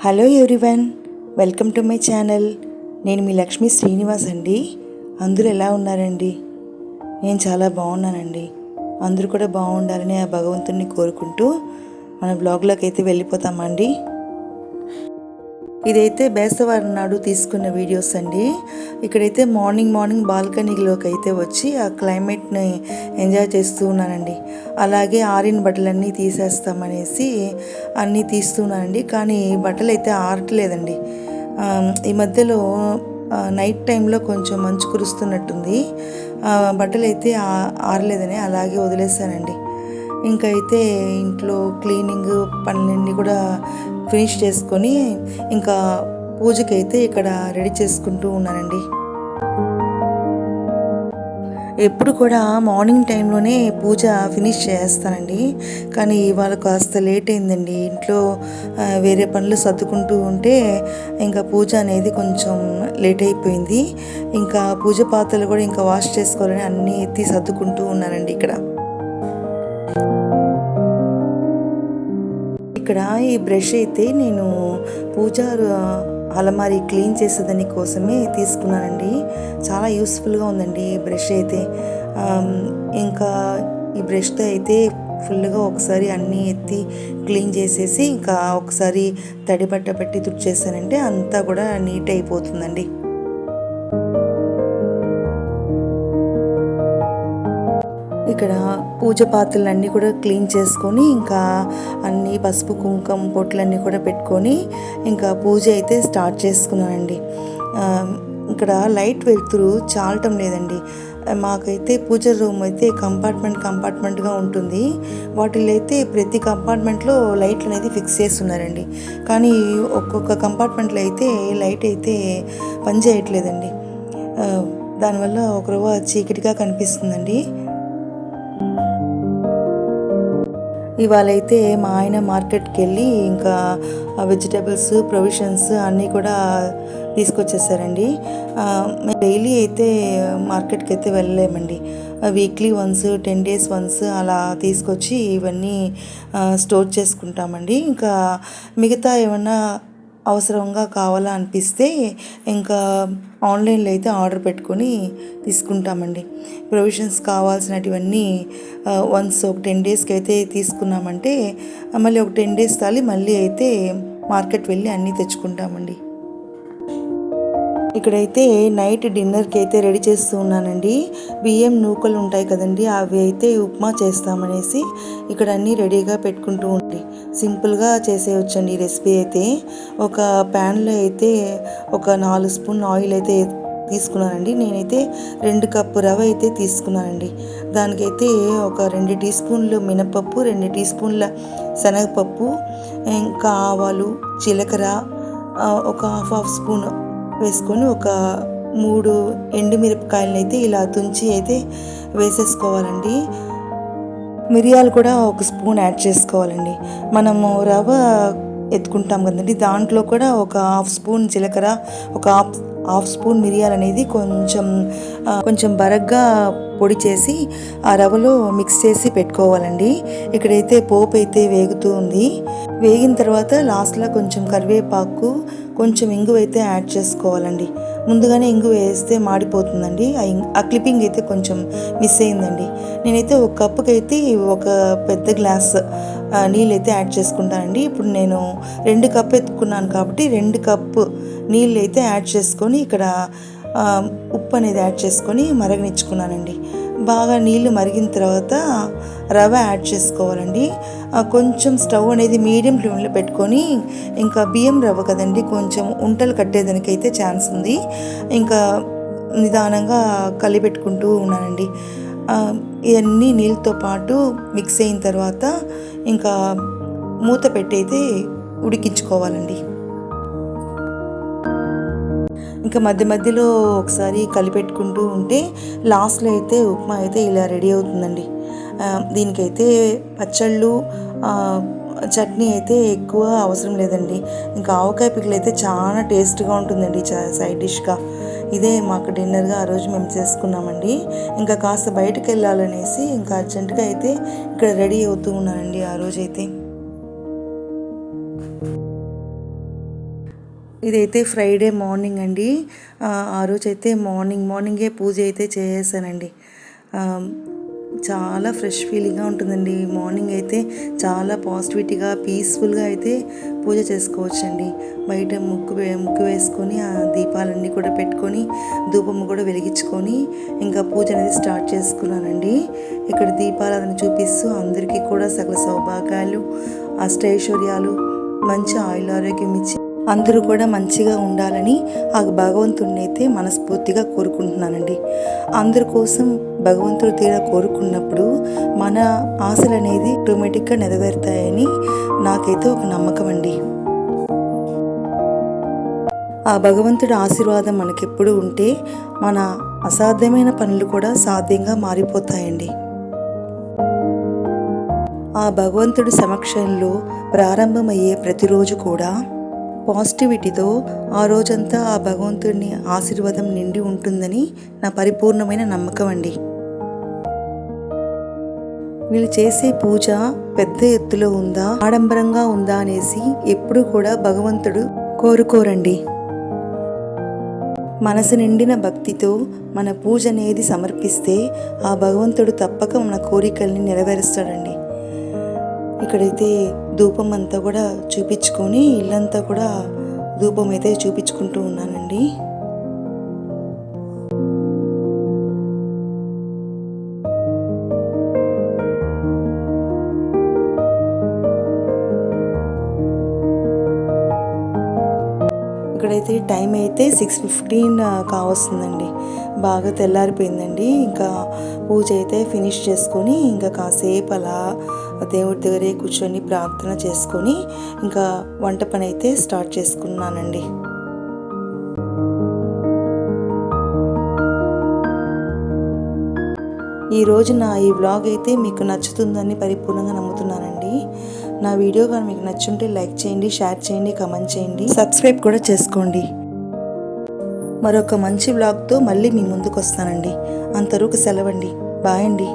Hello everyone, welcome to my channel. నేను మీ లక్ష్మీ శ్రీనివాస్ అండి. అందరూ ఎలా ఉన్నారండి? నేను చాలా బాగున్నానండి. అందరూ కూడా బాగుండాలని ఆ భగవంతుడిని కోరుకుంటూ మన బ్లాగ్లోకి అయితే వెళ్ళిపోతామండి. ఇదైతే బేస్తవారం నాడు తీసుకున్న వీడియోస్ అండి. ఇక్కడైతే మార్నింగ్ బాల్కనీలోకి అయితే వచ్చి ఆ క్లైమేట్ని ఎంజాయ్ చేస్తూ ఉన్నానండి. అలాగే ఆరిన బట్టలన్నీ తీసేస్తామనేసి అన్నీ తీస్తున్నానండి. కానీ బట్టలు అయితే ఆరట్లేదండి. ఈ మధ్యలో నైట్ టైంలో కొంచెం మంచు కురుస్తున్నట్టుంది. బట్టలు అయితే ఆరలేదని అలాగే వదిలేసానండి. ఇంకైతే ఇంట్లో క్లీనింగ్ పనులన్నీ కూడా ఫినిష్ చేసుకొని ఇంకా పూజకైతే ఇక్కడ రెడీ చేసుకుంటూ ఉన్నానండి. ఎప్పుడు కూడా మార్నింగ్ టైంలోనే పూజ ఫినిష్ చేస్తానండి. కానీ ఇవాళ కాస్త లేట్ అయిందండి. ఇంట్లో వేరే పనులు సర్దుకుంటూ ఉంటే ఇంకా పూజ అనేది కొంచెం లేట్ అయిపోయింది. ఇంకా పూజ పాత్రలు కూడా ఇంకా వాష్ చేసుకోవాలని అన్నీ ఎత్తి సర్దుకుంటూ ఉన్నానండి. ఇక్కడ ఈ బ్రష్ అయితే నేను పూజ అలమారి క్లీన్ చేసేదాని కోసమే తీసుకున్నానండి. చాలా యూస్ఫుల్గా ఉందండి ఈ బ్రష్ అయితే. ఇంకా ఈ బ్రష్తో అయితే ఫుల్గా ఒకసారి అన్నీ ఎత్తి క్లీన్ చేసేసి ఇంకా ఒకసారి తడి బట్ట పెట్టి తుడిచేసానంటే అంతా కూడా నీట్ అయిపోతుందండి. ఇక్కడ పూజ పాత్రలన్నీ కూడా క్లీన్ చేసుకొని ఇంకా అన్నీ పసుపు కుంకుమ పొట్లన్నీ కూడా పెట్టుకొని ఇంకా పూజ అయితే స్టార్ట్ చేసుకున్నానండి. ఇక్కడ లైట్ వెలుతురు చాలటం లేదండి. మాకైతే పూజ రూమ్ అయితే కంపార్ట్మెంట్గా ఉంటుంది. వాటిల్లో అయితే ప్రతి కంపార్ట్మెంట్లో లైట్లు అనేది ఫిక్స్ చేస్తున్నారండి. కానీ ఒక్కొక్క కంపార్ట్మెంట్లో అయితే లైట్ అయితే పనిచేయట్లేదండి. దానివల్ల ఒక రవ్వ చీకటిగా కనిపిస్తుందండి. ఇవాళ అయితే మా ఆయన మార్కెట్కి వెళ్ళి ఇంకా వెజిటబుల్స్ ప్రొవిజన్స్ అన్నీ కూడా తీసుకొచ్చేసారండి. మేము డైలీ అయితే మార్కెట్కి అయితే వెళ్ళలేమండి. వీక్లీ వన్స్ 10 days వన్స్ అలా తీసుకొచ్చి ఇవన్నీ స్టోర్ చేసుకుంటామండి. ఇంకా మిగతా ఏమన్నా అవసరంగా కావాలా అనిపిస్తే ఇంకా ఆన్లైన్లో అయితే ఆర్డర్ పెట్టుకొని తీసుకుంటామండి. ప్రొవిజన్స్ కావాల్సినటువన్నీ వన్స్ ఒక 10 daysకి అయితే తీసుకున్నామంటే మళ్ళీ ఒక 10 days తాలి మళ్ళీ అయితే మార్కెట్ వెళ్ళి అన్నీ తెచ్చుకుంటామండి. ఇక్కడైతే నైట్ డిన్నర్కి అయితే రెడీ చేస్తూ ఉన్నానండి. బియ్యం నూకలు ఉంటాయి కదండి, అవి అయితే ఉప్మా చేస్తామనేసి ఇక్కడ అన్నీ రెడీగా పెట్టుకుంటూ ఉండి సింపుల్గా చేసేయచ్చండి ఈ రెసిపీ అయితే. ఒక ప్యాన్లో అయితే ఒక 4 స్పూన్ ఆయిల్ అయితే తీసుకున్నానండి. నేనైతే 2 కప్పు రవ్వ అయితే తీసుకున్నానండి. దానికైతే ఒక 2 teaspoons మినపప్పు, 2 teaspoons శనగపప్పు, ఇంకా ఆవాలు, జీలకర్ర ఒక హాఫ్ స్పూన్ వేసుకొని ఒక 3 ఎండుమిరపకాయలను అయితే ఇలా తుంచి అయితే వేసేసుకోవాలండి. మిరియాలు కూడా ఒక స్పూన్ యాడ్ చేసుకోవాలండి. మనము రవ్వ ఎత్తుకుంటాం కదండి, దాంట్లో కూడా ఒక హాఫ్ స్పూన్ జీలకర్ర, ఒక హాఫ్ స్పూన్ మిరియాలు అనేది కొంచెం బరగ్గా పొడి చేసి ఆ రవ్వలో మిక్స్ చేసి పెట్టుకోవాలండి. ఇక్కడైతే పోపు అయితే వేగుతూ ఉంది. వేగిన తర్వాత లాస్ట్లో కొంచెం కరివేపాకు, కొంచెం ఇంగువ అయితే యాడ్ చేసుకోవాలండి. ముందుగానే ఇంగువ వేస్తే మాడిపోతుందండి. ఆ క్లిప్పింగ్ అయితే కొంచెం మిస్ అయిందండి. నేనైతే ఒక కప్పుకి అయితే ఒక పెద్ద గ్లాస్ నీళ్ళు అయితే యాడ్ చేసుకుంటానండి. ఇప్పుడు నేను 2 కప్పు ఎత్తుకున్నాను కాబట్టి 2 కప్పు నీళ్ళు అయితే యాడ్ చేసుకొని ఇక్కడ ఉప్పు అనేది యాడ్ చేసుకొని మరగనిచ్చుకున్నానండి. బాగా నీళ్ళు మరిగిన తర్వాత రవ్వ యాడ్ చేసుకోవాలండి. కొంచెం స్టవ్ అనేది మీడియం ఫ్లేమ్లో పెట్టుకొని ఇంకా బియ్యం రవ్వ కదండి, కొంచెం ఉంటలు కట్టేదానికైతే ఛాన్స్ ఉంది. ఇంకా నిదానంగా కలిపెట్టుకుంటూ ఉన్నానండి. ఇవన్నీ నీళ్ళతో పాటు మిక్స్ అయిన తర్వాత ఇంకా మూత పెట్టి అయితే ఉడికించుకోవాలండి. ఇంకా మధ్యలో ఒకసారి కలిపెట్టుకుంటూ ఉంటే లాస్ట్లో అయితే ఉప్మా అయితే ఇలా రెడీ అవుతుందండి. దీనికైతే పచ్చళ్ళు, చట్నీ అయితే ఎక్కువ అవసరం లేదండి. ఇంకా ఆవకాయ పిక్కలు అయితే చాలా టేస్ట్గా ఉంటుందండి సైడ్ డిష్గా. ఇదే మాకు డిన్నర్గా ఆ రోజు మేము చేసుకున్నామండి. ఇంకా కాస్త బయటకు వెళ్ళాలనేసి ఇంకా అర్జెంటుగా అయితే ఇక్కడ రెడీ అవుతూ ఉన్నానండి ఆ రోజైతే. ఇదైతే ఫ్రైడే మార్నింగ్ అండి. ఆ రోజైతే మార్నింగే పూజ అయితే చేసేసానండి. చాలా ఫ్రెష్ ఫీలింగ్గా ఉంటుందండి. మార్నింగ్ అయితే చాలా పాజిటివిటీగా పీస్ఫుల్గా అయితే పూజ చేసుకోవచ్చండి. బయట ముగ్గు వేసుకొని ఆ దీపాలన్నీ కూడా పెట్టుకొని ధూపము కూడా వెలిగించుకొని ఇంకా పూజ అనేది స్టార్ట్ చేసుకున్నానండి. ఇక్కడ దీపాలను చూపిస్తూ అందరికీ కూడా సకల సౌభాగ్యాలు, అష్టైశ్వర్యాలు, మంచి ఆరోగ్యం ఇచ్చి అందరూ కూడా మంచిగా ఉండాలని ఆ భగవంతుడిని అయితే మనస్ఫూర్తిగా కోరుకుంటున్నానండి. అందరి కోసం భగవంతుడు తీరా కోరుకున్నప్పుడు మన ఆశలు అనేది ఆటోమేటిక్గా నెరవేరుతాయని నాకైతే ఒక నమ్మకం అండి. ఆ భగవంతుడి ఆశీర్వాదం మనకెప్పుడు ఉంటే మన అసాధ్యమైన పనులు కూడా సాధ్యంగా మారిపోతాయండి. ఆ భగవంతుడి సమక్షంలో ప్రారంభమయ్యే ప్రతిరోజు కూడా పాజిటివిటీతో ఆ రోజంతా ఆ భగవంతుడిని ఆశీర్వాదం నిండి ఉంటుందని నా పరిపూర్ణమైన నమ్మకం అండి. వీళ్ళు చేసే పూజ పెద్ద ఎత్తులో ఉందా, ఆడంబరంగా ఉందా అనేసి ఎప్పుడు కూడా భగవంతుడు కోరుకోరండి. మనసు నిండిన భక్తితో మన పూజ అనేది సమర్పిస్తే ఆ భగవంతుడు తప్పక మన కోరికల్ని నెరవేరుస్తాడండి. ఇక్కడైతే ధూపం అంతా కూడా చూపించుకొని ఇల్లంతా కూడా ధూపం అయితే చూపించుకుంటూ ఉన్నానండి. ఇక్కడైతే టైం అయితే 6:15 కావస్తుందండి. బాగా తెల్లారిపోయిందండి. ఇంకా పూజ అయితే ఫినిష్ చేసుకొని ఇంకా కాసేపు అలా దేవుడి దగ్గరే కూర్చొని ప్రార్థన చేసుకొని ఇంకా వంట పని అయితే స్టార్ట్ చేసుకున్నానండి. ఈరోజు నా ఈ వ్లాగ్ అయితే మీకు నచ్చుతుందని పరిపూర్ణంగా నమ్ముతున్నానండి. నా వీడియో కానీ మీకు నచ్చుంటే లైక్ చేయండి, షేర్ చేయండి, కామెంట్ చేయండి, సబ్స్క్రైబ్ కూడా చేసుకోండి. మరొక మంచి వ్లాగ్తో మళ్ళీ మీ ముందుకు వస్తానండి. అంతవరకు సెలవండి. బాయ్ అండి.